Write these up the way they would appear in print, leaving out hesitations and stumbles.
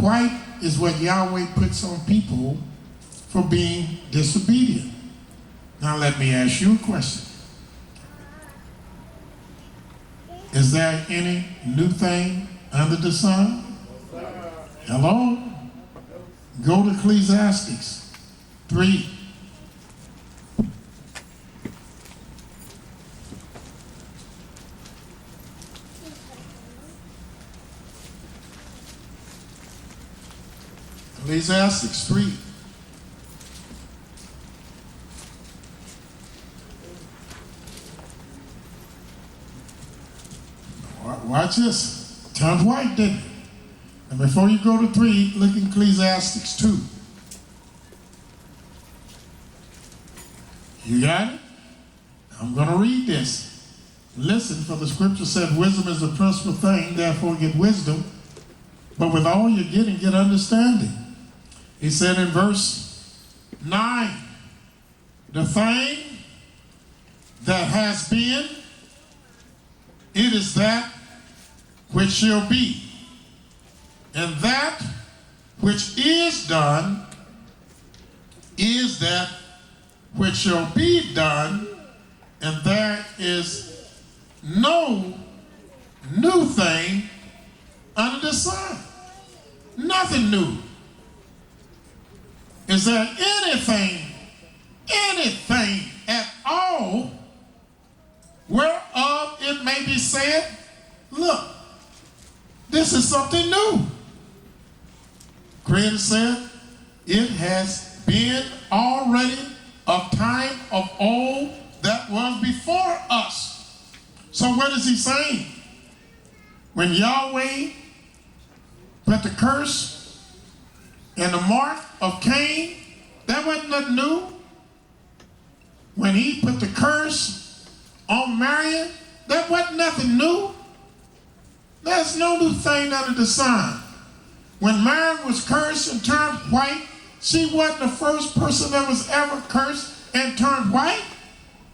white is what Yahweh puts on people for being disobedient. Now let me ask you a question. Is there any new thing under the sun? Hello? Go to Ecclesiastes 3. Ecclesiastes 3. Watch this. Turned white, didn't it? And before you go to 3, look in Ecclesiastes 2. You got it? I'm going to read this. Listen, for the scripture said, wisdom is the principal thing, therefore get wisdom. But with all you're getting, get understanding. He said in verse 9, the thing that has been, it is that which shall be. And that which is done is that which shall be done, and there is no new thing under the sun. Nothing new. Is there anything at all whereof it may be said, look, this is something new? Creator said, it has been already of time of old that was before us. So what is he saying? When Yahweh put the curse and the mark of Cain, that wasn't nothing new. When he put the curse on Marion, that wasn't nothing new. There's no new thing under the sun. When Marion was cursed and turned white, she wasn't the first person that was ever cursed and turned white.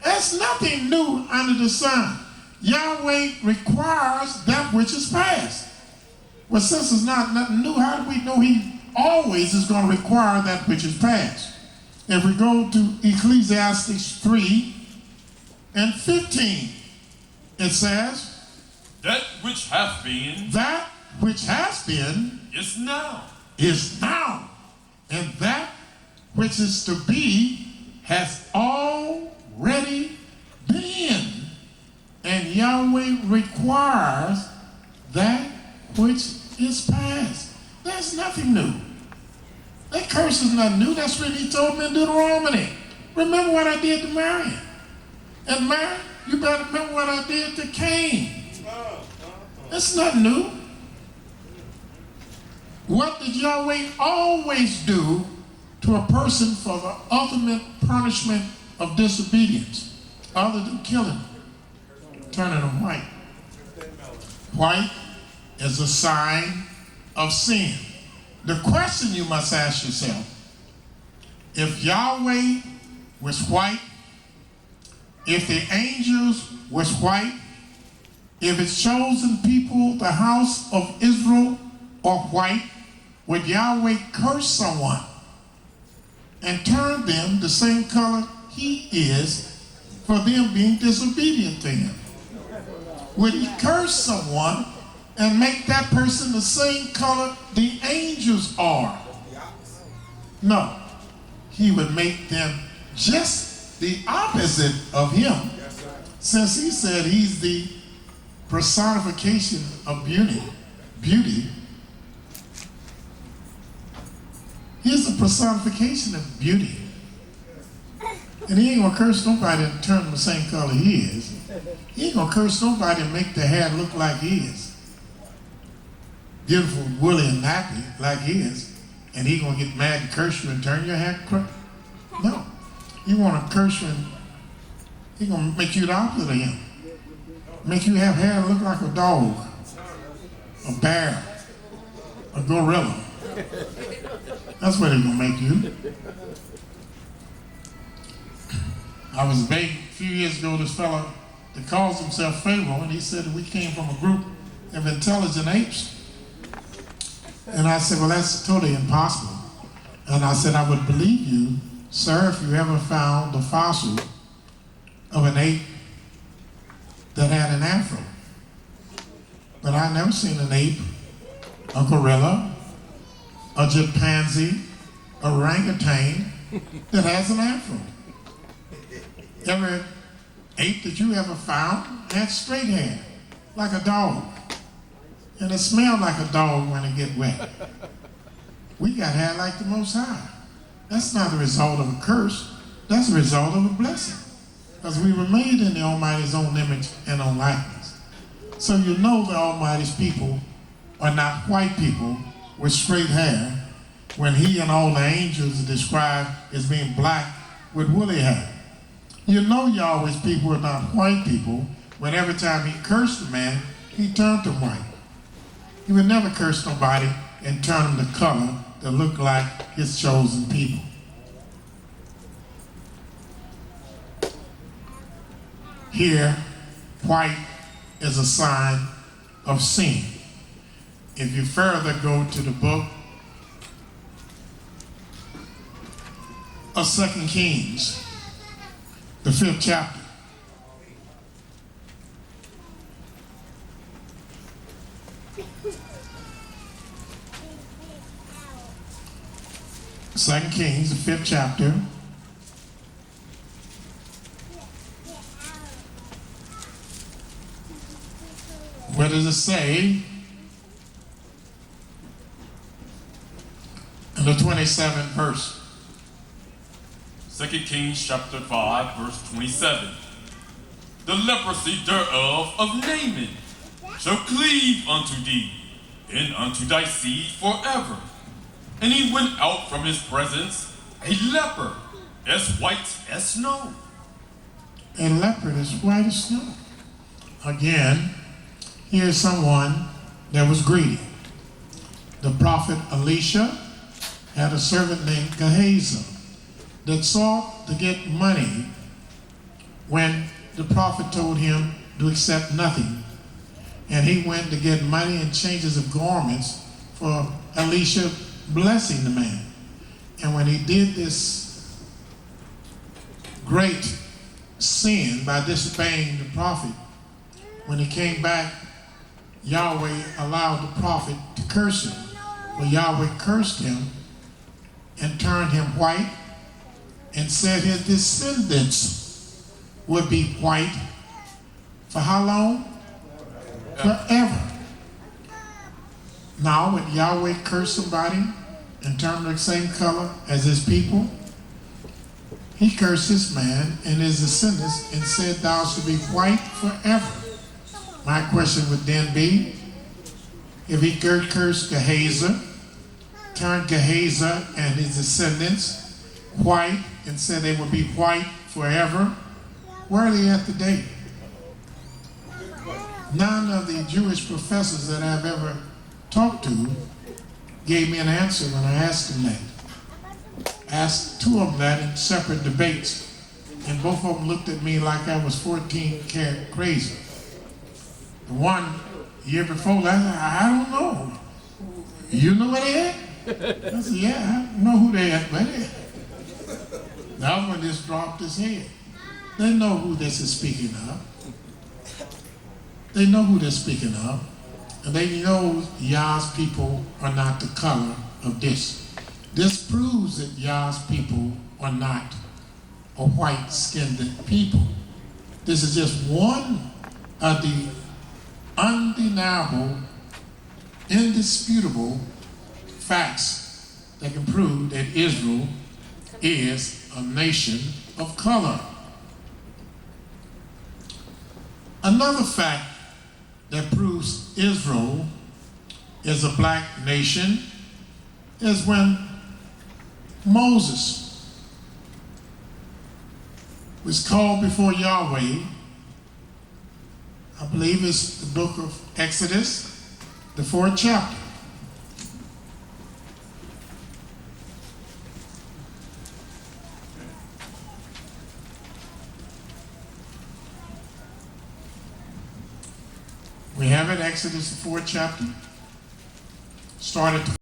There's nothing new under the sun. Yahweh requires that which is past. Well, since it's not nothing new, how do we know he always is going to require that which is past? If we go to Ecclesiastes 3 and 15, it says, that which hath been, that which has been is now. And that which is to be has already been. And Yahweh requires that which is past. There's nothing new. That curse is not new. That's what he told me in Deuteronomy. Remember what I did to Marion. And Marion, you better remember what I did to Cain. That's not new. What did Yahweh always do to a person for the ultimate punishment of disobedience, other than killing, turning them white? White is a sign of sin. The question you must ask yourself, if Yahweh was white, if the angels was white, if his chosen people, the house of Israel, are white, would Yahweh curse someone and turn them the same color he is for them being disobedient to him? Would he curse someone and make that person the same color the angels are? No. He would make them just the opposite of him, since he said he's the personification of beauty. He's the personification of beauty. And he ain't gonna curse nobody and turn them the same color he is. He ain't gonna curse nobody and make the hair look like his. Beautiful, woolly, and nappy like his. And he gonna get mad and curse you and turn your hair crooked. No. He wanna curse you and he gonna make you the opposite of him. Make you have hair that look like a dog, a bear, a gorilla. That's what he's gonna make you. I was begging a few years ago this fellow that calls himself Pharaoh, and he said we came from a group of intelligent apes. And I said, well, that's totally impossible. And I said, I would believe you, sir, if you ever found the fossil of an ape that had an afro. But I never seen an ape, a gorilla, a chimpanzee, a orangutan that has an afro. Every ape that you ever found had straight hair, like a dog. And it smelled like a dog when it get wet. We got hair like the Most High. That's not the result of a curse. That's the result of a blessing. Because we were made in the Almighty's own image and own likeness. So you know the Almighty's people are not white people with straight hair when he and all the angels are described as being black with woolly hair. You know Yahweh's people are not white people when every time he cursed a man, he turned them white. He would never curse nobody and turn them the color that looked like his chosen people. Here, white is a sign of sin. If you further go to the book of 2 Kings, the 5th chapter. Second Kings, the 5th chapter. What does it say? In the 27th verse. 2 Kings chapter 5, verse 27. The leprosy thereof of Naaman shall cleave unto thee, and unto thy seed forever. And he went out from his presence, a leper, as white as snow. A leopard is white as snow. Again, here's someone that was greedy. The prophet Elesha had a servant named Gehazi that sought to get money when the prophet told him to accept nothing. And he went to get money and changes of garments for Elesha blessing the man. And when he did this great sin by disobeying the prophet, when he came back, Yahweh allowed the prophet to curse him. Well, Yahweh cursed him and turned him white and said his descendants would be white for how long? Forever. Now, when Yahweh cursed somebody and turned them the same color as his people, he cursed this man and his descendants and said, thou shalt be white forever. My question would then be, if he cursed Gehazi, turned Gehazi and his descendants white and said they would be white forever, where are they at today? None of the Jewish professors that I've ever talked to gave me an answer when I asked them that. I asked two of them that in separate debates, and both of them looked at me like I was 14 karat crazy. The one year before that, I don't know. You know where they at? I said, yeah, I know who they at, but the other one just dropped his head. They know who this is speaking of. They know who they're speaking of. And they know Yah's people are not the color of this. This proves that Yah's people are not a white-skinned people. This is just one of the undeniable, indisputable facts that can prove that Israel is a nation of color. Another fact that proves Israel is a black nation is when Moses was called before Yahweh. I believe it's the book of Exodus, the 4th chapter. We have it, Exodus, the 4th chapter, Start at the